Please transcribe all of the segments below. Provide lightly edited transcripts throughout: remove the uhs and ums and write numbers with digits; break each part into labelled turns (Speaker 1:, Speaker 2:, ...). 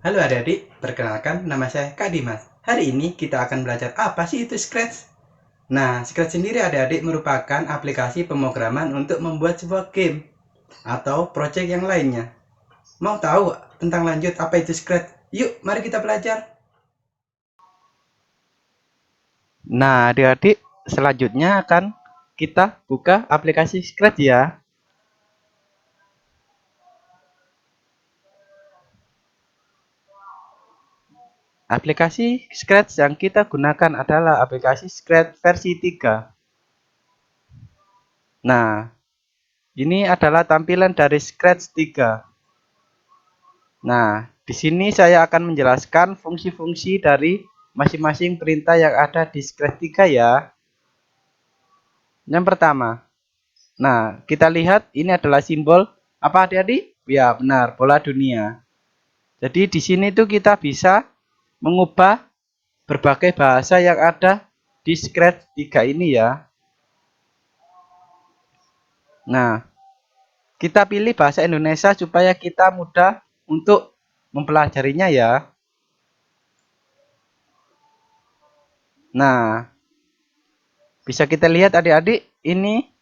Speaker 1: Halo adik-adik, perkenalkan nama saya Kak Dimas. Hari ini kita akan belajar apa sih itu Scratch. Nah, Scratch sendiri adik-adik merupakan aplikasi pemrograman untuk membuat sebuah game atau project yang lainnya. Mau tahu tentang lanjut apa itu Scratch? Yuk, mari kita belajar. Nah, adik-adik, selanjutnya akan kita buka aplikasi Scratch ya. Aplikasi Scratch yang kita gunakan adalah aplikasi Scratch versi 3. Nah, ini adalah tampilan dari Scratch 3. Nah, di sini saya akan menjelaskan fungsi-fungsi dari masing-masing perintah yang ada di Scratch 3 ya. Yang pertama, nah kita lihat ini adalah simbol apa adik-adik? Ya benar, bola dunia. Jadi di sini tuh kita bisa mengubah berbagai bahasa yang ada di Scratch 3 ini ya. Nah, kita pilih bahasa Indonesia supaya kita mudah untuk mempelajarinya ya. Nah, bisa kita lihat adik-adik, ini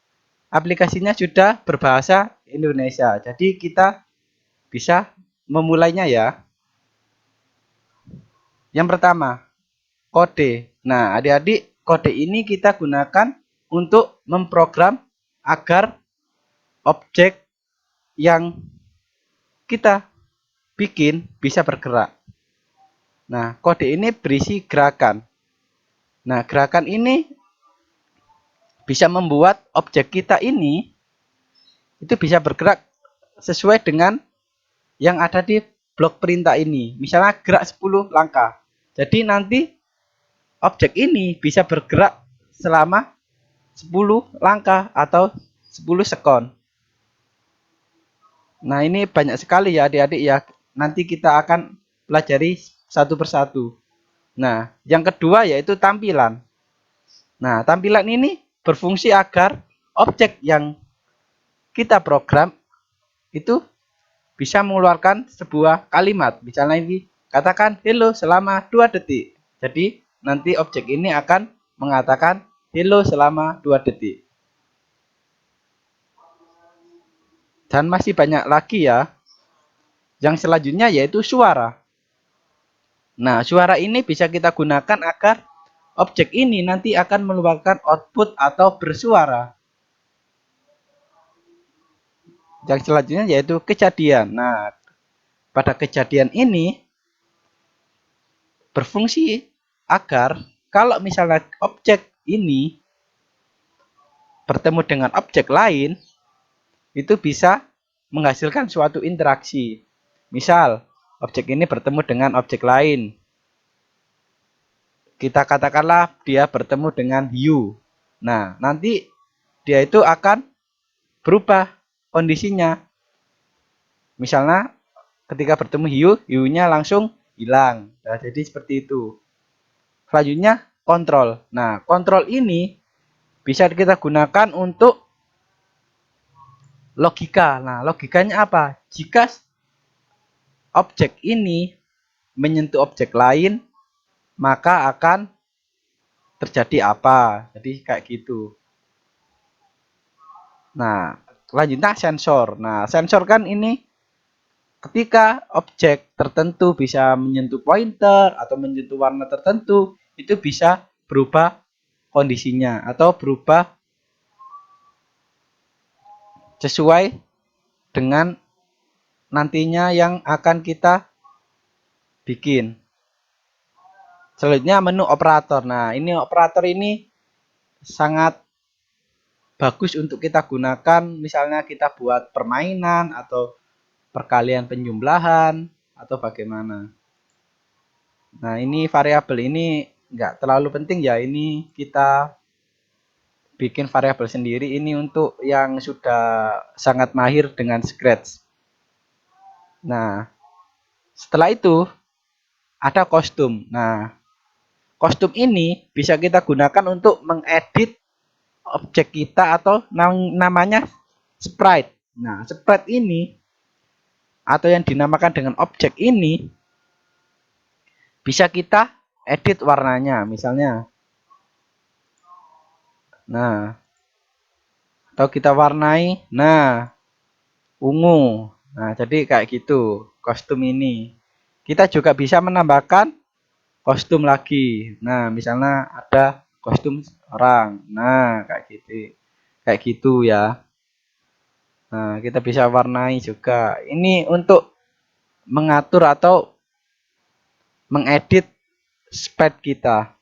Speaker 1: aplikasinya sudah berbahasa Indonesia. Jadi kita bisa memulainya ya. Yang pertama, kode. Nah, adik-adik, kode ini kita gunakan untuk memprogram agar objek yang kita bikin bisa bergerak. Nah, kode ini berisi gerakan. Nah, gerakan ini bisa membuat objek kita ini itu bisa bergerak sesuai dengan yang ada di blok perintah ini. Misalnya gerak 10 langkah. Jadi nanti objek ini bisa bergerak selama 10 langkah atau 10 sekon. Nah, ini banyak sekali ya adik-adik ya. Nanti kita akan pelajari satu persatu. Nah, yang kedua yaitu tampilan. Nah, tampilan ini berfungsi agar objek yang kita program itu bisa mengeluarkan sebuah kalimat. Misalnya ini katakan hello selama 2 detik. Jadi nanti objek ini akan mengatakan hello selama 2 detik. Dan masih banyak lagi ya. Yang selanjutnya yaitu suara. Nah, suara ini bisa kita gunakan agar objek ini nanti akan mengeluarkan output atau bersuara. Yang selanjutnya yaitu kejadian. Nah, pada kejadian ini berfungsi agar kalau misalnya objek ini bertemu dengan objek lain, itu bisa menghasilkan suatu interaksi. Misal, objek ini bertemu dengan objek lain. Kita katakanlah dia bertemu dengan hiu. Nah, nanti dia itu akan berubah kondisinya. Misalnya, ketika bertemu hiu, hiunya langsung hilang. Nah, jadi seperti itu. Selanjutnya, kontrol. Nah, kontrol ini bisa kita gunakan untuk logika. Nah, logikanya apa? Jika objek ini menyentuh objek lain, maka akan terjadi apa? Jadi kayak gitu. Nah, selanjutnya sensor. Nah, sensor kan ini ketika objek tertentu bisa menyentuh pointer atau menyentuh warna tertentu, itu bisa berubah kondisinya atau berubah sesuai dengan nantinya yang akan kita bikin. Selanjutnya menu operator. Nah, ini operator ini sangat bagus untuk kita gunakan. Misalnya kita buat permainan atau perkalian penjumlahan atau bagaimana. Nah, ini variabel ini enggak terlalu penting ya. Ini kita bikin variabel sendiri. Ini untuk yang sudah sangat mahir dengan Scratch. Nah, setelah itu ada kostum. Nah, kostum ini bisa kita gunakan untuk mengedit objek kita atau namanya sprite. Nah, sprite ini atau yang dinamakan dengan objek ini bisa kita edit warnanya misalnya. Nah, atau kita warnai. Nah, ungu. Nah, jadi kayak gitu kostum ini. Kita juga bisa menambahkan kostum lagi. Nah, misalnya ada kostum orang. Nah, kayak gitu. Kayak gitu ya. Nah, kita bisa warnai juga. Ini untuk mengatur atau mengedit sprite kita.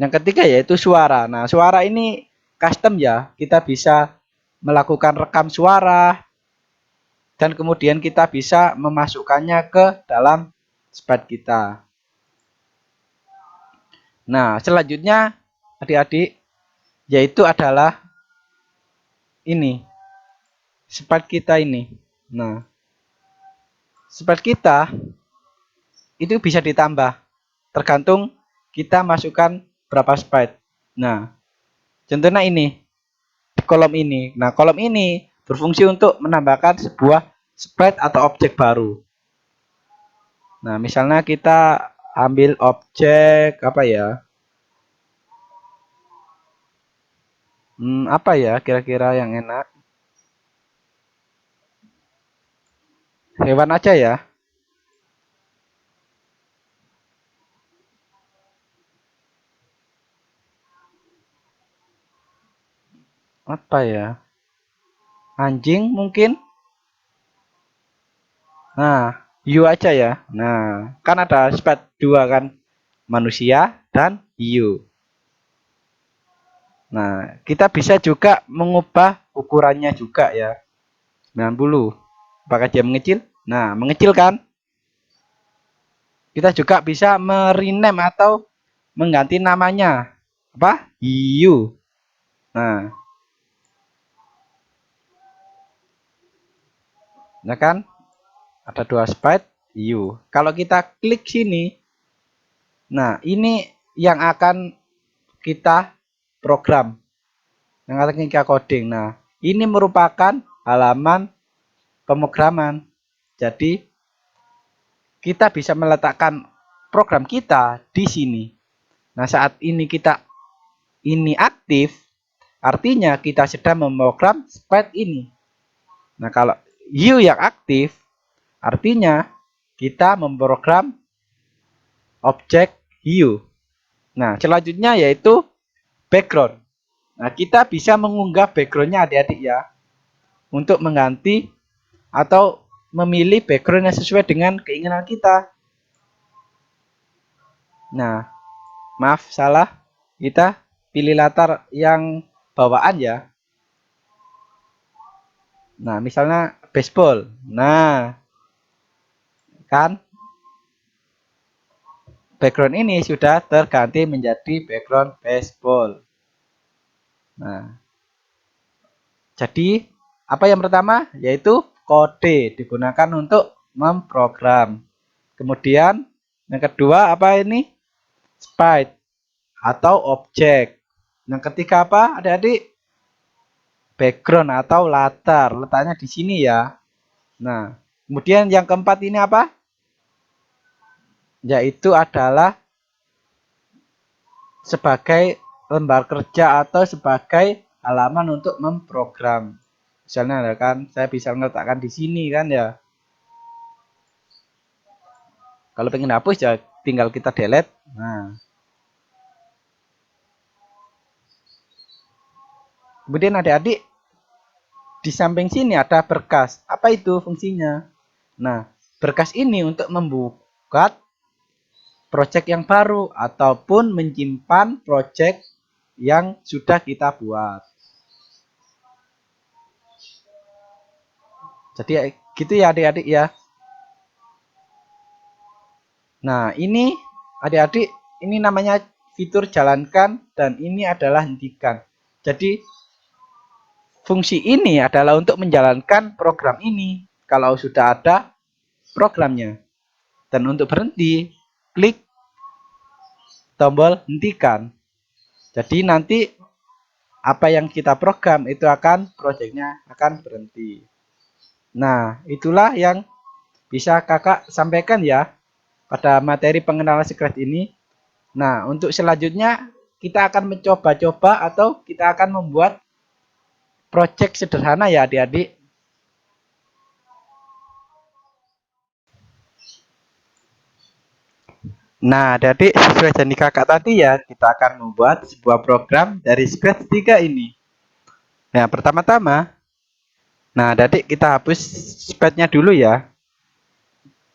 Speaker 1: Yang ketiga yaitu suara. Nah, suara ini custom ya. Kita bisa melakukan rekam suara dan kemudian kita bisa memasukkannya ke dalam sprite kita. Nah, selanjutnya adik-adik yaitu adalah ini sprite kita ini. Nah, sprite kita itu bisa ditambah tergantung kita masukkan berapa sprite. Nah, contohnya ini kolom ini. Nah, kolom ini berfungsi untuk menambahkan sebuah sprite atau objek baru. Nah, misalnya kita ambil objek apa ya? Apa ya kira-kira yang enak? Hewan aja ya. Apa ya? Anjing mungkin? Nah, hiu aja ya. Nah, kan ada sprite dua kan, manusia dan hiu. Nah, kita bisa juga mengubah ukurannya juga ya. 90. Apakah dia mengecil? Nah, mengecil kan? Kita juga bisa merename atau mengganti namanya. Apa? Hiu. Nah, ya kan? Ada dua sprite hiu. Kalau kita klik sini, nah ini yang akan kita program, yang akan kita coding. Nah, ini merupakan halaman pemrograman. Jadi kita bisa meletakkan program kita di sini. Nah, saat ini kita ini aktif, artinya kita sedang memprogram sprite ini. Nah, kalau hiu yang aktif, artinya kita memprogram objek hiu. Nah, selanjutnya yaitu background. Nah, kita bisa mengunggah backgroundnya adik-adik ya, untuk mengganti atau memilih background yang sesuai dengan keinginan kita. Nah, maaf salah, kita pilih latar yang bawaan ya. Nah, misalnya baseball. Nah, kan background ini sudah terganti menjadi background baseball. Nah, jadi apa yang pertama yaitu kode digunakan untuk memprogram. Kemudian yang kedua apa ini? Sprite atau objek. Yang ketiga apa? Adik-adik? Background atau latar. Letaknya di sini ya. Nah, kemudian yang keempat ini apa? Yaitu adalah sebagai lembar kerja atau sebagai halaman untuk memprogram. Misalnya kan saya bisa meletakkan di sini kan ya. Kalau pengen hapus ya tinggal kita delete. Nah, kemudian adik-adik di samping sini ada berkas. Apa itu fungsinya? Nah, berkas ini untuk membuka project yang baru ataupun menyimpan project yang sudah kita buat. Jadi gitu ya adik-adik ya. Nah, ini adik-adik ini namanya fitur jalankan dan ini adalah hentikan. Jadi fungsi ini adalah untuk menjalankan program ini kalau sudah ada programnya. Dan untuk berhenti, klik tombol hentikan. Jadi nanti apa yang kita program itu akan projectnya akan berhenti. Nah, itulah yang bisa kakak sampaikan ya. pada materi pengenalan Scratch ini. Nah, untuk selanjutnya kita akan mencoba-coba atau kita akan membuat project sederhana ya adik-adik. Nah, adik-adik sesuai janji kakak tadi ya, kita akan membuat sebuah program dari Scratch 3 ini. Nah, pertama-tama, nah adik-adik kita hapus spade-nya dulu ya.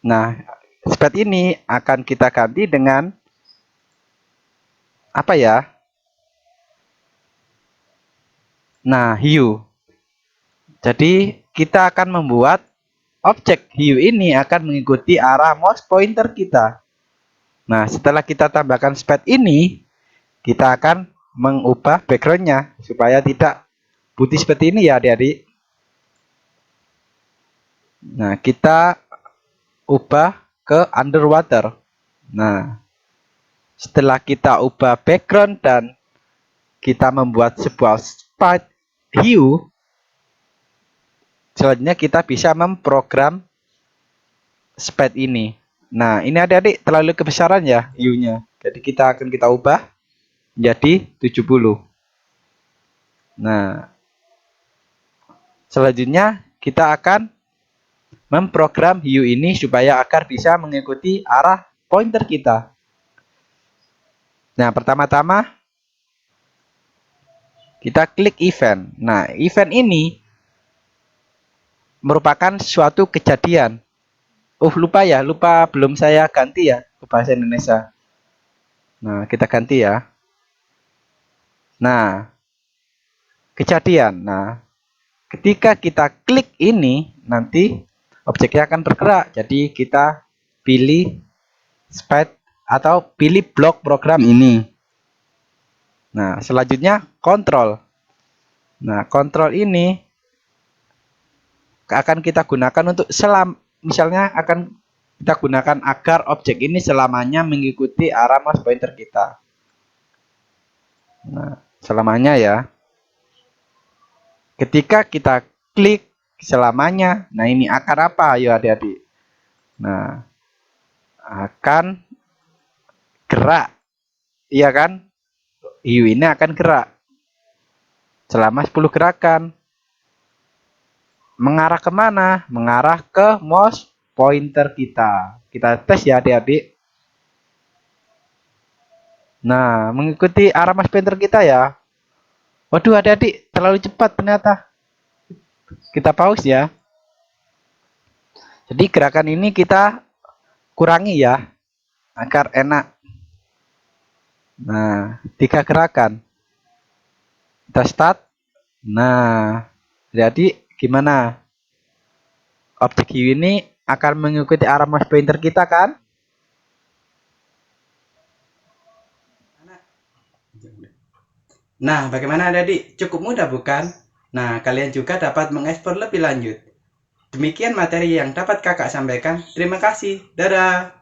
Speaker 1: Nah, spade ini akan kita ganti dengan apa ya? Nah, hue. Jadi, kita akan membuat objek hue ini akan mengikuti arah mouse pointer kita. Nah, setelah kita tambahkan spade ini, kita akan mengubah backgroundnya supaya tidak putih seperti ini ya adik-adik. Nah, kita ubah ke underwater. Nah, setelah kita ubah background dan kita membuat sebuah spade hue, selanjutnya kita bisa memprogram spade ini. Nah, ini adik-adik terlalu kebesaran ya hue-nya. Jadi kita ubah menjadi 70. Nah, selanjutnya kita akan memprogram hue ini supaya agar bisa mengikuti arah pointer kita. Nah, pertama-tama kita klik event. Nah, event ini merupakan suatu kejadian. Lupa belum saya ganti ya ke bahasa Indonesia. Nah, kita ganti ya. Nah, kejadian. Nah, ketika kita klik ini, nanti objeknya akan bergerak. Jadi kita pilih spade atau pilih blok program ini. Nah, selanjutnya kontrol. Nah, kontrol ini akan kita gunakan untuk misalnya akan kita gunakan agar objek ini selamanya mengikuti arah mouse pointer kita. Nah, selamanya ya. Ketika kita klik selamanya, nah ini akan apa? Ayo adik-adik. Nah, akan gerak. Iya kan? Hue ini akan gerak selama 10 gerakan. Mengarah kemana? Mengarah ke mouse pointer kita. Kita tes ya adik-adik. Nah, mengikuti arah mouse pointer kita ya. Waduh adik-adik, terlalu cepat ternyata. Kita pause ya. Jadi gerakan ini kita kurangi ya, agar enak. Nah, 3 gerakan. Kita start. Nah, jadi gimana? Objek hue ini akan mengikuti arah mouse pointer kita kan? Nah, bagaimana adik? Cukup mudah bukan? Nah, kalian juga dapat mengeksplor lebih lanjut. Demikian materi yang dapat kakak sampaikan. Terima kasih. Dadah.